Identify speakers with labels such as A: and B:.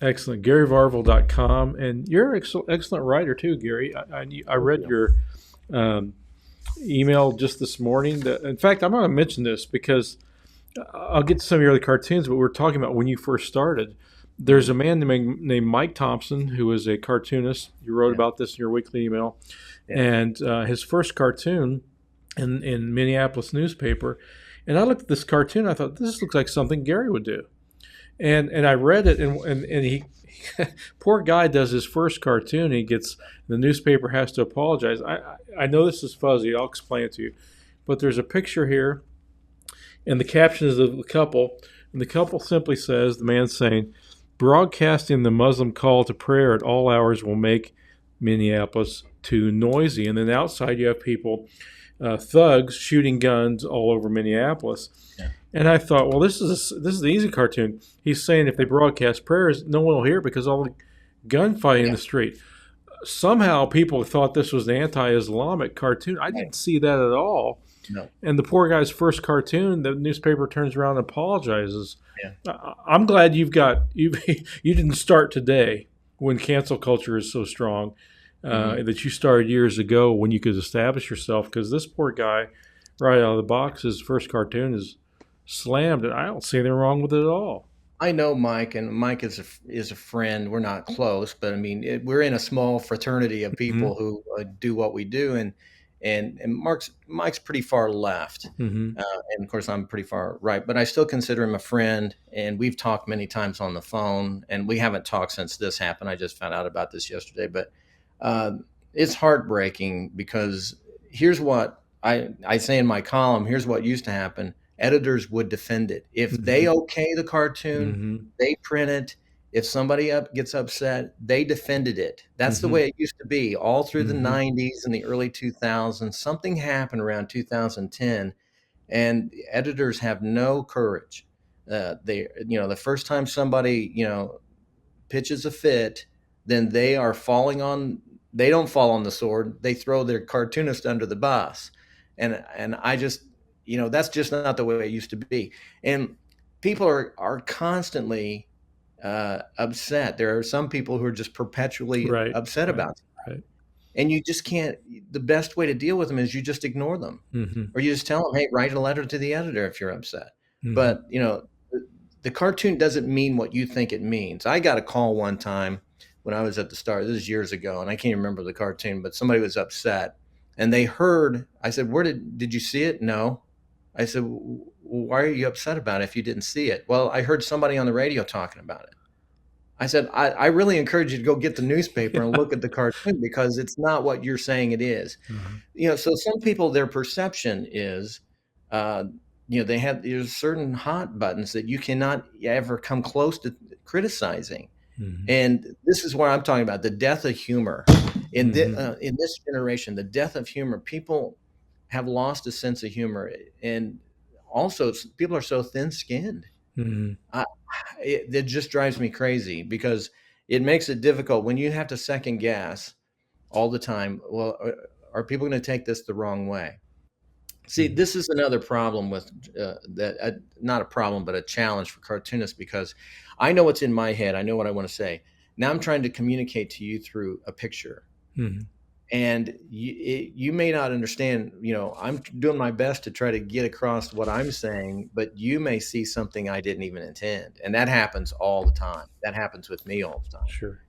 A: Excellent. GaryVarvel.com. And you're an excellent writer too, Gary. I
B: Thank
A: read
B: you.
A: your um, email just this morning. In fact, I'm going to mention this because I'll get to some of your other cartoons, but we're talking about when you first started. There's a
B: Mhm.
A: man named Mike Thompson who is a cartoonist. You wrote
B: Yeah,
A: about this in your weekly email.
B: yeah,
A: And his first cartoon in Minneapolis newspaper. And I looked at this cartoon. I thought, this looks like something Gary would do. And I read it, and he poor guy does his first cartoon. He gets the newspaper has to apologize. I know this is fuzzy. I'll explain it to you. But there's a picture here, and the caption is of the couple, and the couple simply says, the man's saying, broadcasting the Muslim call to prayer at all hours will make Minneapolis too noisy. And then outside you have people, thugs shooting guns all over Minneapolis.
B: yeah,
A: And I thought, well, this is the easy cartoon. He's saying if they broadcast prayers, no one will hear it because all the gunfighting in
B: yeah.
A: the street. Somehow people thought this was an anti-Islamic cartoon. I
B: Right.
A: didn't see that at all.
B: No.
A: And the poor guy's first cartoon, the newspaper turns around and apologizes.
B: Yeah.
A: I'm glad you you didn't start today when cancel culture is so strong.
B: Hmm.
A: That you started years ago when you could establish yourself. Because this poor guy, right out of the box, his first cartoon is slammed, and I don't see anything wrong with it at all.
B: I know Mike, and Mike is a friend. We're not close, but I mean, we're in a small fraternity of
A: Mm-hmm.
B: people who do what we do, and Mike's pretty far left,
A: Mm-hmm.
B: and of course I'm pretty far right. But I still consider him a friend, and we've talked many times on the phone, and we haven't talked since this happened. I just found out about this yesterday, but uh, it's heartbreaking because here's what I say in my column. Here's what used to happen: editors would defend it. If
A: Mm-hmm.
B: they okay the cartoon,
A: Mm-hmm.
B: they print it. If somebody gets upset, they defended it. That's the
A: Mm-hmm.
B: way it used to be all through the
A: Mm-hmm.
B: 90s and the early 2000s. Something happened around 2010, and editors have no courage. The first time somebody, pitches a fit, then they don't fall on the sword. They throw their cartoonist under the bus. And I just, that's just not the way it used to be. And people are constantly upset. There are some people who are just perpetually
A: Right.
B: upset
A: Right.
B: about it.
A: Right.
B: And you just can't, the best way to deal with them is you just ignore them,
A: Mm-hmm.
B: or you just tell them, hey, write a letter to the editor if you're upset.
A: Mm-hmm.
B: But, the cartoon doesn't mean what you think it means. I got a call one time when I was at the start. This is years ago, and I can't remember the cartoon, but somebody was upset, and they heard. I said, "Where did you see it?" No. I said, "Why are you upset about it if you didn't see it?" Well, I heard somebody on the radio talking about it. I said, I really encourage you to go get the newspaper and
A: Yeah.
B: look at the cartoon because it's not what you're saying it is.
A: Uh-huh.
B: So some people, their perception is, uh, there's certain hot buttons that you cannot ever come close to criticizing.
A: Mm-hmm.
B: And this is what I'm talking about, the death of humor.
A: Mm-hmm.
B: In this generation, the death of humor, people have lost a sense of humor. And also, people are so thin skinned.
A: Mm-hmm.
B: It just drives me crazy because it makes it difficult when you have to second guess all the time. Well, are people going to take this the wrong way? See,
A: Mm-hmm.
B: this is another problem with that. Not a problem, but a challenge for cartoonists because I know what's in my head. I know what I want to say. Now I'm trying to communicate to you through a picture,
A: Mm-hmm.
B: and you may not understand. I'm doing my best to try to get across what I'm saying, but you may see something I didn't even intend, and that happens all the time. That happens with me all the time.
A: Sure.